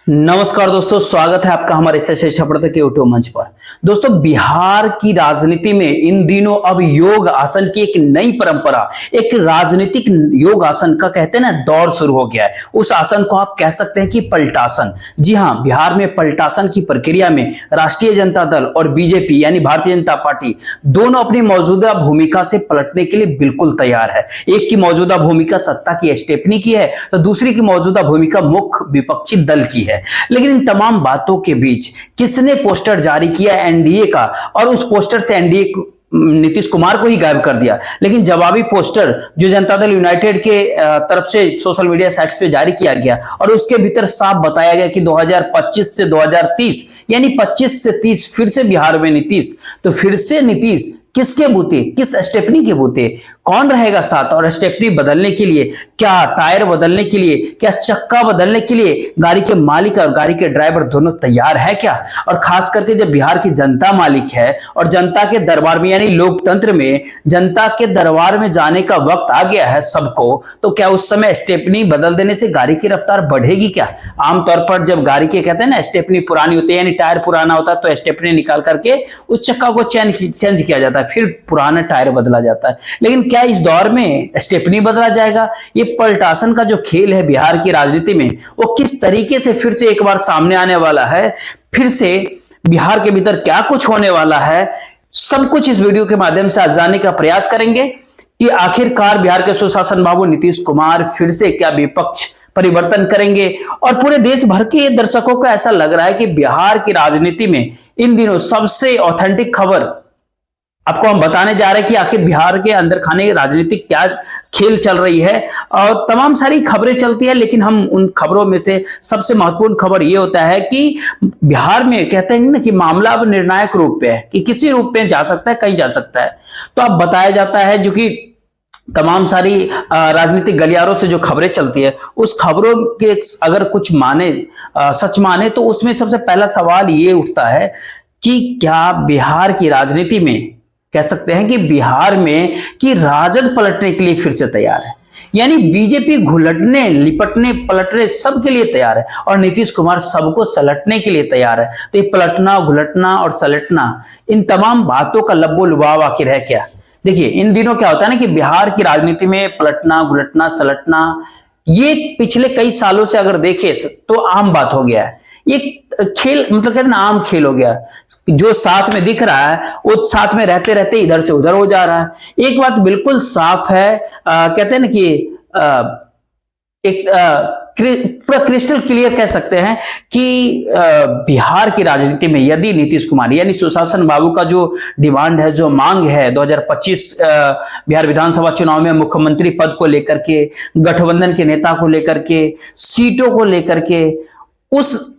नमस्कार दोस्तों, स्वागत है आपका हमारे शपथ के यूट्यूब मंच पर। दोस्तों, बिहार की राजनीति में इन दिनों अब योग आसन की एक नई परंपरा, एक राजनीतिक योग आसन का कहते हैं ना दौर शुरू हो गया है। उस आसन को आप कह सकते हैं कि पलटासन। जी हां, बिहार में पलटासन की प्रक्रिया में राष्ट्रीय जनता दल और बीजेपी यानी भारतीय जनता पार्टी दोनों अपनी मौजूदा भूमिका से पलटने के लिए बिल्कुल तैयार है। एक की मौजूदा भूमिका सत्ता की स्टेपनी की है तो दूसरी की मौजूदा भूमिका मुख्य विपक्षी दल की है। लेकिन इन तमाम बातों के बीच किसने पोस्टर जारी किया एनडीए का, और उस पोस्टर से एनडीए नीतीश कुमार को ही गायब कर दिया। लेकिन जवाबी पोस्टर जो जनता दल यूनाइटेड के तरफ से सोशल मीडिया साइट्स पे जारी किया गया और उसके भीतर साफ बताया गया कि 2025 से 2030 यानी 25 से 30 फिर से बिहार में नीतीश। तो फिर से नीतीश किसके बूते, किस स्टेपनी के बूते, कौन रहेगा साथ, और स्टेपनी बदलने के लिए क्या, टायर बदलने के लिए क्या, चक्का बदलने के लिए गाड़ी के मालिक और गाड़ी के ड्राइवर दोनों तैयार है क्या? और खास करके जब बिहार की जनता मालिक है और जनता के दरबार में यानी लोकतंत्र में जनता के दरबार में जाने का वक्त आ गया है सबको, तो क्या उस समय स्टेपनी बदल देने से गाड़ी की रफ्तार बढ़ेगी क्या? आमतौर पर जब गाड़ी के कहते हैं ना स्टेपनी पुरानी होती है यानी टायर पुराना होता है तो स्टेपनी निकाल करके उस चक्का को चेंज किया जाता है, फिर पुराना टायर बदला जाता है। लेकिन क्या इस दौर में स्टेपनी बदला जाएगा? ये पलटासन का जो खेल है बिहार की राजनीति में वो किस तरीके से फिर से एक बार सामने आने वाला है, फिर से बिहार के भीतर क्या कुछ होने वाला है, सब कुछ इस वीडियो के माध्यम से आज जानने का प्रयास करेंगे कि आखिरकार बिहार के सुशासन बाबू नीतीश कुमार फिर से क्या विपक्ष परिवर्तन करेंगे। और पूरे देश भर के दर्शकों को ऐसा लग रहा है कि बिहार की राजनीति में इन दिनों सबसे ऑथेंटिक खबर आपको हम बताने जा रहे हैं कि आखिर बिहार के अंदर खाने राजनीतिक क्या खेल चल रही है। और तमाम सारी खबरें चलती है, लेकिन हम उन खबरों में से सबसे महत्वपूर्ण खबर यह होता है कि बिहार में कहते हैं ना कि मामला अब निर्णायक रूप पे है कि किसी रूप में जा सकता है, कहीं जा सकता है। तो अब बताया जाता है जो कि तमाम सारी राजनीतिक गलियारों से जो खबरें चलती है उस खबरों के अगर कुछ माने, सच माने, तो उसमें सबसे पहला सवाल ये उठता है कि क्या बिहार की राजनीति में कह सकते हैं कि बिहार में कि राजद पलटने के लिए फिर से तैयार है, यानी बीजेपी घुलटने, लिपटने, पलटने सब के लिए तैयार है और नीतीश कुमार सबको सलटने के लिए तैयार है। तो ये पलटना, घुलटना और सलटना, इन तमाम बातों का लब्बो लुभाव आखिर है क्या? देखिए, इन दिनों क्या होता है ना कि बिहार की राजनीति में पलटना, घुलटना, सलटना ये पिछले कई सालों से अगर देखे तो आम बात हो गया है। ये खेल मतलब कहते हैं ना आम खेल हो गया, जो साथ में दिख रहा है वो साथ में रहते रहते इधर से उधर हो जा रहा है। एक बात बिल्कुल साफ है, कहते हैं ना कि एक पूरा क्रिस्टल क्लियर कह सकते हैं कि बिहार की राजनीति में यदि नीतीश कुमार यानी सुशासन बाबू का जो डिमांड है, जो मांग है 2025 बिहार विधानसभा चुनाव में मुख्यमंत्री पद को लेकर के, गठबंधन के नेता को लेकर के, सीटों को लेकर के, उस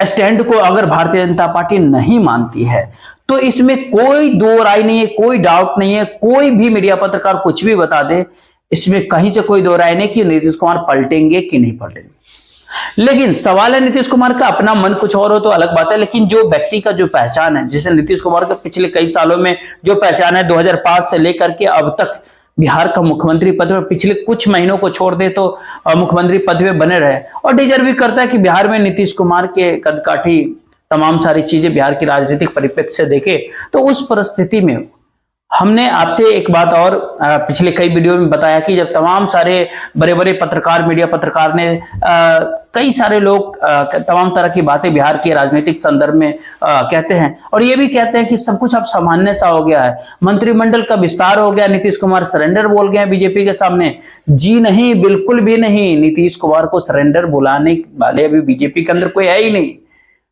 स्टैंड को अगर भारतीय जनता पार्टी नहीं मानती है तो इसमें कोई दो राय नहीं है, कोई डाउट नहीं है, कोई भी मीडिया पत्रकार कुछ भी बता दे, इसमें कहीं से कोई दो राय नहीं कि नीतीश कुमार पलटेंगे कि नहीं पलटेंगे। लेकिन सवाल है नीतीश कुमार का अपना मन कुछ और हो तो अलग बात है, लेकिन जो व्यक्ति का जो पहचान है, जिसे नीतीश कुमार का पिछले कई सालों में जो पहचान है 2005 से लेकर के अब तक बिहार का मुख्यमंत्री पद पर, पिछले कुछ महीनों को छोड़ दे तो मुख्यमंत्री पद पे बने रहे और डिजर्व भी करता है कि बिहार में नीतीश कुमार के कदकाठी तमाम सारी चीजें बिहार की राजनीतिक परिप्रेक्ष्य से देखे तो उस परिस्थिति में हमने आपसे एक बात और पिछले कई वीडियो में बताया कि जब तमाम सारे बड़े बड़े पत्रकार, मीडिया पत्रकार ने कई सारे लोग तमाम तरह की बातें बिहार के राजनीतिक संदर्भ में कहते हैं और ये भी कहते हैं कि सब कुछ अब सामान्य सा हो गया है, मंत्रिमंडल का विस्तार हो गया, नीतीश कुमार सरेंडर बोल गए बीजेपी के सामने। जी नहीं, बिल्कुल भी नहीं। नीतीश कुमार को सरेंडर बुलाने वाले अभी बीजेपी के अंदर कोई है ही नहीं।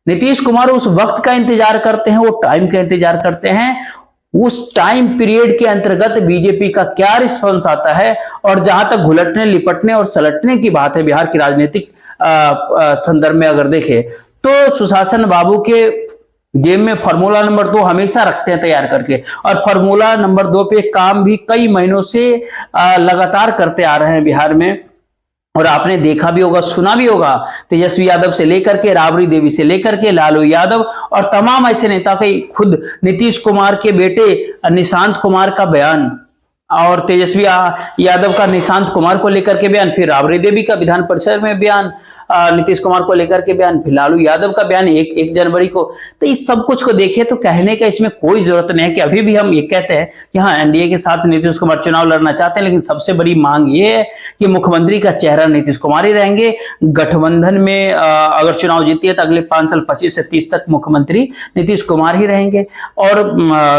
नीतीश कुमार उस वक्त का इंतजार करते हैं, वो टाइम का इंतजार करते हैं, उस टाइम पीरियड के अंतर्गत बीजेपी का क्या रिस्पॉन्स आता है। और जहां तक घुलटने, लिपटने और सलटने की बात है बिहार की राजनीतिक संदर्भ में अगर देखें तो सुशासन बाबू के गेम में फार्मूला नंबर 2 हमेशा रखते हैं तैयार करके, और फार्मूला नंबर 2 पे काम भी कई महीनों से लगातार करते आ रहे हैं बिहार में। और आपने देखा भी होगा, सुना भी होगा, तेजस्वी यादव से लेकर के, राबड़ी देवी से लेकर के, लालू यादव और तमाम ऐसे नेता के, खुद नीतीश कुमार के बेटे निशांत कुमार का बयान और तेजस्वी यादव का निशांत कुमार को लेकर के बयान, फिर राबड़ी देवी का विधान परिषद में बयान, नीतीश कुमार को लेकर के बयान, फिर लालू यादव का बयान 1 जनवरी को। तो इस सब कुछ को देखे तो कहने का इसमें कोई जरूरत नहीं है कि अभी भी हम ये कहते हैं कि हाँ एनडीए के साथ नीतीश कुमार चुनाव लड़ना चाहते हैं, लेकिन सबसे बड़ी मांग ये है कि मुख्यमंत्री का चेहरा नीतीश कुमार ही रहेंगे। गठबंधन में अगर चुनाव जीती है तो अगले 5 साल 25 से 30 तक मुख्यमंत्री नीतीश कुमार ही रहेंगे। और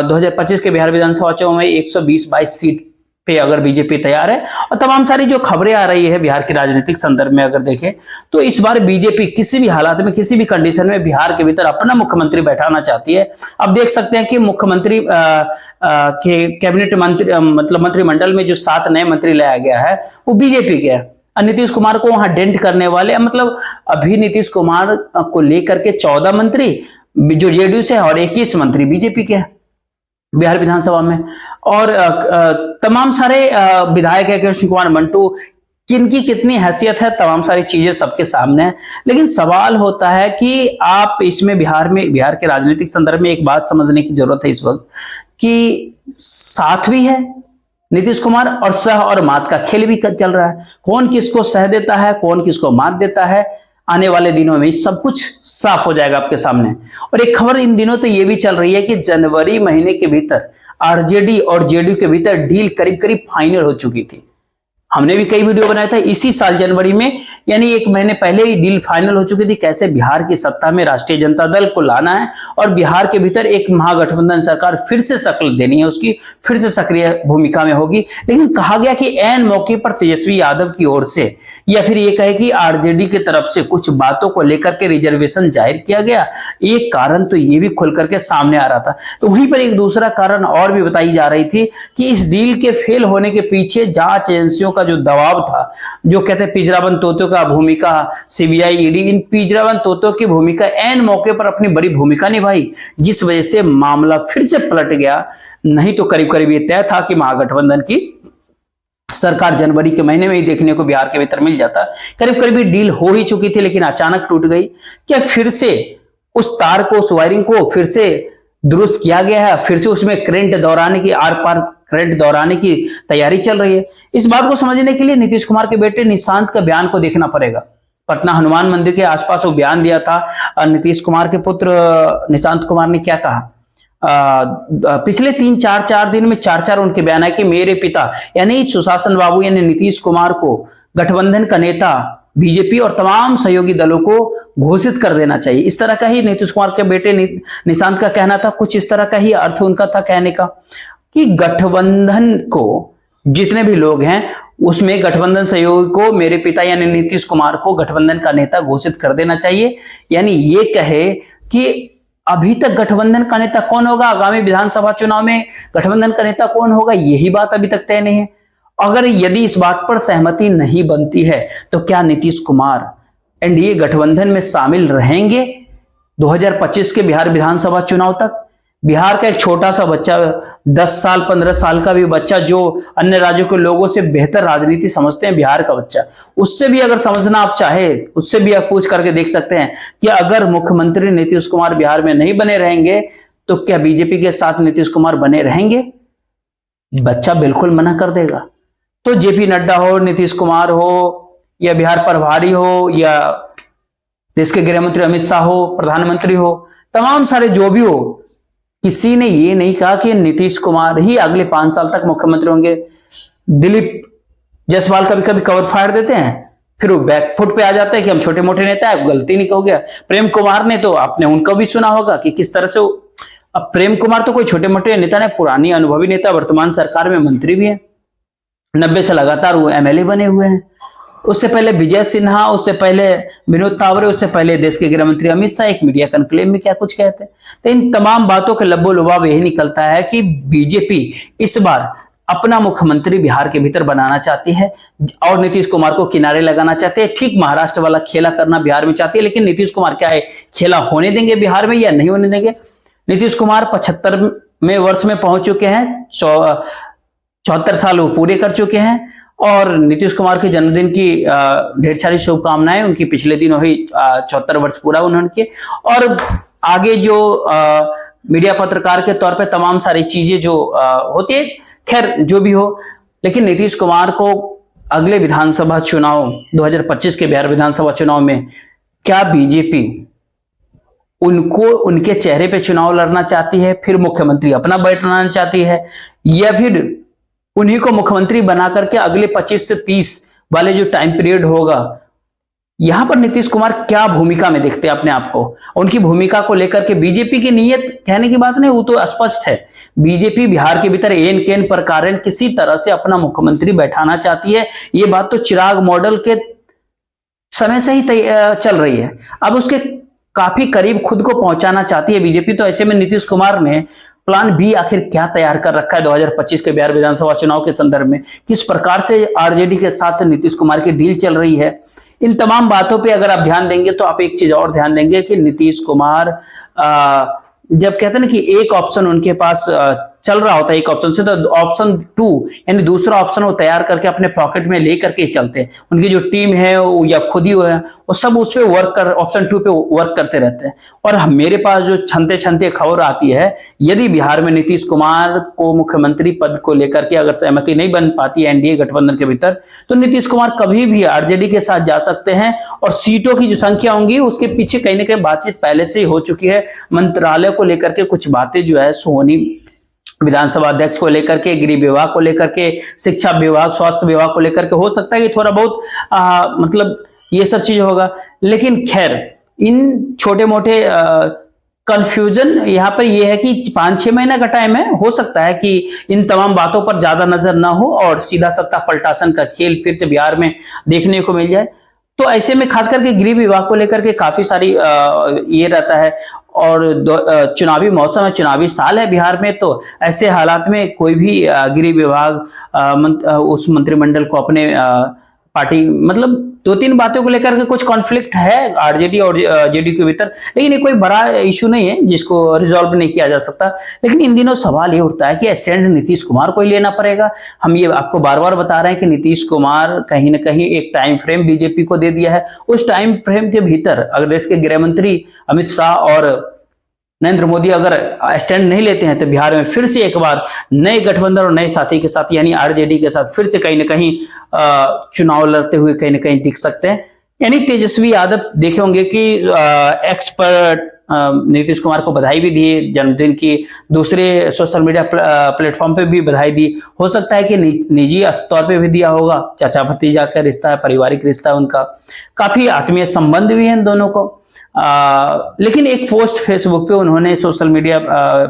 2025 के बिहार विधानसभा चुनाव में 120-22 सीट पे अगर बीजेपी तैयार है, और तमाम सारी जो खबरें आ रही है बिहार के राजनीतिक संदर्भ में अगर देखें तो इस बार बीजेपी किसी भी हालात में, किसी भी कंडीशन में बिहार के भीतर अपना मुख्यमंत्री बैठाना चाहती है। अब देख सकते हैं कि मुख्यमंत्री के कैबिनेट मंत्री मतलब मंत्रिमंडल में जो 7 नए मंत्री लाया गया है वो बीजेपी के है। नीतीश कुमार को वहां डेंट करने वाले, मतलब अभी नीतीश कुमार को लेकर के 14 मंत्री जो जेडीयू से है और 21 मंत्री बीजेपी के हैं बिहार विधानसभा में। और तमाम सारे विधायक है, कृष्ण कुमार मंटू, किनकी कितनी हैसियत है, तमाम सारी चीजें सबके सामने है। लेकिन सवाल होता है कि आप इसमें बिहार के राजनीतिक संदर्भ में एक बात समझने की जरूरत है इस वक्त कि साथ भी है नीतीश कुमार और सह और मात का खेल भी चल रहा है। कौन किसको सह देता है, कौन किसको मात देता है, आने वाले दिनों में सब कुछ साफ हो जाएगा आपके सामने। और एक खबर इन दिनों तो ये भी चल रही है कि जनवरी महीने के भीतर आरजेडी और जेडीयू के भीतर डील करीब करीब फाइनल हो चुकी थी। हमने भी कई वीडियो बनाया था इसी साल जनवरी में, यानी 1 महीने पहले ही डील फाइनल हो चुकी थी कैसे बिहार की सत्ता में राष्ट्रीय जनता दल को लाना है और बिहार के भीतर एक महागठबंधन सरकार फिर से शक्ल देनी है, उसकी फिर से सक्रिय भूमिका में होगी। लेकिन कहा गया कि ऐन मौके पर तेजस्वी यादव की ओर से या फिर ये कहे कि आरजेडी की तरफ से कुछ बातों को लेकर के रिजर्वेशन जाहिर किया गया। एक कारण तो ये भी खुल करके सामने आ रहा था। तो वहीं पर एक दूसरा कारण और भी बताई जा रही थी कि इस डील के फेल होने के पीछे जांच एजेंसियों का जो दबाव था, जो कहते हैं पिंजराबंद तोतों का भूमिका, सीबीआई ईडी इन पिंजराबंद तोतों की भूमिका ऐन मौके पर अपनी बड़ी भूमिका निभाई, जिस वजह से मामला फिर से पलट गया। नहीं तो करीब करीब ये तय था कि महागठबंधन की सरकार जनवरी के महीने में ही देखने को बिहार के भीतर मिल जाता। करीब करीब डील हो ही चुकी थी लेकिन अचानक टूट गई। क्या फिर से उस तार को, उस वायरिंग को फिर से दुरुस्त किया गया है, फिर से उसमें करंट दौड़ाने की, आर पार करंट दौड़ाने की तैयारी चल रही है? इस बात को समझने के लिए नीतीश कुमार के बेटे निशांत का बयान को देखना पड़ेगा। पटना हनुमान मंदिर के आसपास वो बयान दिया था नीतीश कुमार के पुत्र निशांत कुमार ने। क्या कहा? पिछले 3-4 दिन में 4 उनके बयान है कि मेरे पिता यानी सुशासन बाबू यानी नीतीश कुमार को गठबंधन का नेता बीजेपी और तमाम सहयोगी दलों को घोषित कर देना चाहिए। इस तरह का ही नीतीश कुमार के बेटे निशांत का कहना था। कुछ इस तरह का ही अर्थ उनका था कहने का कि गठबंधन को जितने भी लोग हैं उसमें गठबंधन सहयोगी को मेरे पिता यानी नीतीश कुमार को गठबंधन का नेता घोषित कर देना चाहिए। यानी ये कहे कि अभी तक गठबंधन का नेता कौन होगा, आगामी विधानसभा चुनाव में गठबंधन का नेता कौन होगा, यही बात अभी तक तय नहीं है। अगर यदि इस बात पर सहमति नहीं बनती है तो क्या नीतीश कुमार एनडीए गठबंधन में शामिल रहेंगे 2025 के बिहार विधानसभा चुनाव तक? बिहार का एक छोटा सा बच्चा, 10 साल 15 साल का भी बच्चा, जो अन्य राज्यों के लोगों से बेहतर राजनीति समझते हैं, बिहार का बच्चा, उससे भी अगर समझना आप चाहे, उससे भी आप पूछ करके देख सकते हैं कि अगर मुख्यमंत्री नीतीश कुमार बिहार में नहीं बने रहेंगे तो क्या बीजेपी के साथ नीतीश कुमार बने रहेंगे? बच्चा बिल्कुल मना कर देगा। तो जेपी नड्डा हो, नीतीश कुमार हो, या बिहार प्रभारी हो, या देश के गृह मंत्री अमित शाह हो, प्रधानमंत्री हो, तमाम सारे जो भी हो, किसी ने ये नहीं कहा कि नीतीश कुमार ही अगले 5 साल तक मुख्यमंत्री होंगे। दिलीप जायसवाल कभी कभी कवर फाड़ देते हैं, फिर वो बैकफुट पे आ जाता है कि हम छोटे मोटे नेता है, गलती नहीं हो गया। प्रेम कुमार ने तो आपने उनका भी सुना होगा कि किस तरह से अब प्रेम कुमार तो कोई छोटे मोटे नेता ने, पुरानी अनुभवी नेता, वर्तमान सरकार में मंत्री भी है, 90 से लगातार वो एमएलए बने हुए हैं। उससे पहले विजय सिन्हा, उससे पहले विनोद तावरे, उससे पहले देश के गृह मंत्री अमित शाह एक मीडिया कॉन्क्लेव में क्या कुछ कहते हैं। तो इन तमाम बातों के लब्बो लुबाब यही निकलता है कि बीजेपी इस बार अपना मुख्यमंत्री बिहार के भीतर बनाना चाहती है और नीतीश कुमार को किनारे लगाना चाहते हैं। ठीक महाराष्ट्र वाला खेला करना बिहार में चाहती है, लेकिन नीतीश कुमार क्या है, खेला होने देंगे बिहार में या नहीं होने देंगे? नीतीश कुमार 75वें वर्ष में पहुंच चुके हैं, 74 साल वो पूरे कर चुके हैं और नीतीश कुमार के जन्मदिन की ढेर सारी शुभकामनाएं। उनकी पिछले दिनों ही 74 वर्ष पूरा उन्होंने किए। और आगे जो मीडिया पत्रकार के तौर पे तमाम सारी चीजें जो होती है, खैर जो भी हो, लेकिन नीतीश कुमार को अगले विधानसभा चुनाव 2025 के बिहार विधानसभा चुनाव में क्या बीजेपी उनको उनके चेहरे पे चुनाव लड़ना चाहती है, फिर मुख्यमंत्री अपना बैठना चाहती है, या फिर उन्हीं को मुख्यमंत्री बना करके अगले 25 से 30 वाले जो टाइम पीरियड होगा, यहां पर नीतीश कुमार क्या भूमिका में देखते हैं अपने आप को? उनकी भूमिका को लेकर के बीजेपी की नीयत कहने की बात नहीं, वो तो स्पष्ट है। बीजेपी बिहार के भीतर एन केन प्रकार किसी तरह से अपना मुख्यमंत्री बैठाना चाहती है। ये बात तो चिराग मॉडल के समय से ही चल रही है, अब उसके काफी करीब खुद को पहुंचाना चाहती है बीजेपी। तो ऐसे में नीतीश कुमार ने प्लान बी आखिर क्या तैयार कर रखा है 2025 के बिहार विधानसभा चुनाव के संदर्भ में? किस प्रकार से आरजेडी के साथ नीतीश कुमार की डील चल रही है? इन तमाम बातों पे अगर आप ध्यान देंगे तो आप एक चीज और ध्यान देंगे कि नीतीश कुमार जब कहते हैं ना कि एक ऑप्शन उनके पास चल रहा होता है एक ऑप्शन से, तो ऑप्शन 2 यानी दूसरा ऑप्शन वो तैयार करके अपने पॉकेट में लेकर के चलते हैं। उनकी जो टीम है या खुद ही है, वो सब उस पे वर्क कर ऑप्शन 2 पे वर्क करते रहते हैं। और मेरे पास जो छनते छनते खबर आती है, यदि बिहार में नीतीश कुमार को मुख्यमंत्री पद को लेकर के अगर सहमति नहीं बन पाती एनडीए गठबंधन के भीतर, तो नीतीश कुमार कभी भी आरजेडी के साथ जा सकते हैं। और सीटों की जो संख्या होंगी उसके पीछे कहीं ना कहीं बातचीत पहले से ही हो चुकी है। मंत्रालय को लेकर के कुछ बातें जो है सोनी विधानसभा अध्यक्ष को लेकर के, गृह विभाग को लेकर के, शिक्षा विभाग, स्वास्थ्य विभाग को लेकर के, हो सकता है कि थोड़ा बहुत मतलब ये सब चीज होगा। लेकिन खैर इन छोटे मोटे कंफ्यूजन यहाँ पर यह है कि 5-6 महीना का टाइम है, हो सकता है कि इन तमाम बातों पर ज्यादा नजर ना हो और सीधा सत्ता पलटासन का खेल फिर से बिहार में देखने को मिल जाए। तो ऐसे में खास करके गृह विभाग को लेकर के काफी सारी ये रहता है, और चुनावी मौसम है, चुनावी साल है बिहार में, तो ऐसे हालात में कोई भी गृह विभाग उस मंत्रिमंडल को अपने पार्टी मतलब 2-3 बातों को लेकर के कुछ कॉन्फ्लिक्ट है आरजेडी और जेडीयू के भीतर, लेकिन ये कोई बड़ा इशू नहीं है जिसको रिजॉल्व नहीं किया जा सकता। लेकिन इन दिनों सवाल ये उठता है कि स्टैंड नीतीश कुमार को ही लेना पड़ेगा। हम ये आपको बार बार बता रहे हैं कि नीतीश कुमार कहीं ना कहीं एक टाइम फ्रेम बीजेपी को दे दिया है। उस टाइम फ्रेम के भीतर अगर देश के गृह मंत्री अमित शाह और नरेंद्र मोदी अगर स्टैंड नहीं लेते हैं, तो बिहार में फिर से एक बार नए गठबंधन और नए साथी के साथ यानी आरजेडी के साथ फिर से कहीं ना कहीं चुनाव लड़ते हुए कहीं ना कहीं दिख सकते हैं। यानी तेजस्वी यादव देखे होंगे कि एक्सपर्ट नीतीश कुमार को बधाई भी दी जन्मदिन की, दूसरे सोशल मीडिया प्लेटफॉर्म पे भी बधाई दी। हो सकता है कि निजी तौर पे भी दिया होगा, चाचा भतीजा का रिश्ता है, पारिवारिक रिश्ता है उनका, काफी आत्मीय संबंध भी है इन दोनों को। लेकिन एक पोस्ट फेसबुक पे उन्होंने सोशल मीडिया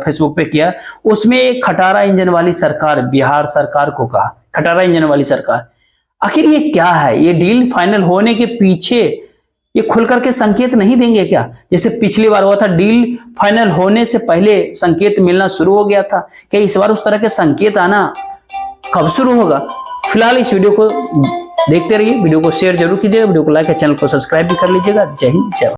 फेसबुक पे किया, उसमें एक खटारा इंजन वाली सरकार बिहार सरकार को कहा, खटारा इंजन वाली सरकार। आखिर ये क्या है? ये डील फाइनल होने के पीछे ये खुल करके संकेत नहीं देंगे क्या? जैसे पिछली बार हुआ था, डील फाइनल होने से पहले संकेत मिलना शुरू हो गया था, क्या इस बार उस तरह के संकेत आना कब शुरू होगा? फिलहाल इस वीडियो को देखते रहिए, वीडियो को शेयर जरूर कीजिएगा, वीडियो को लाइक और चैनल को सब्सक्राइब भी कर लीजिएगा। जय हिंद, जय भारत।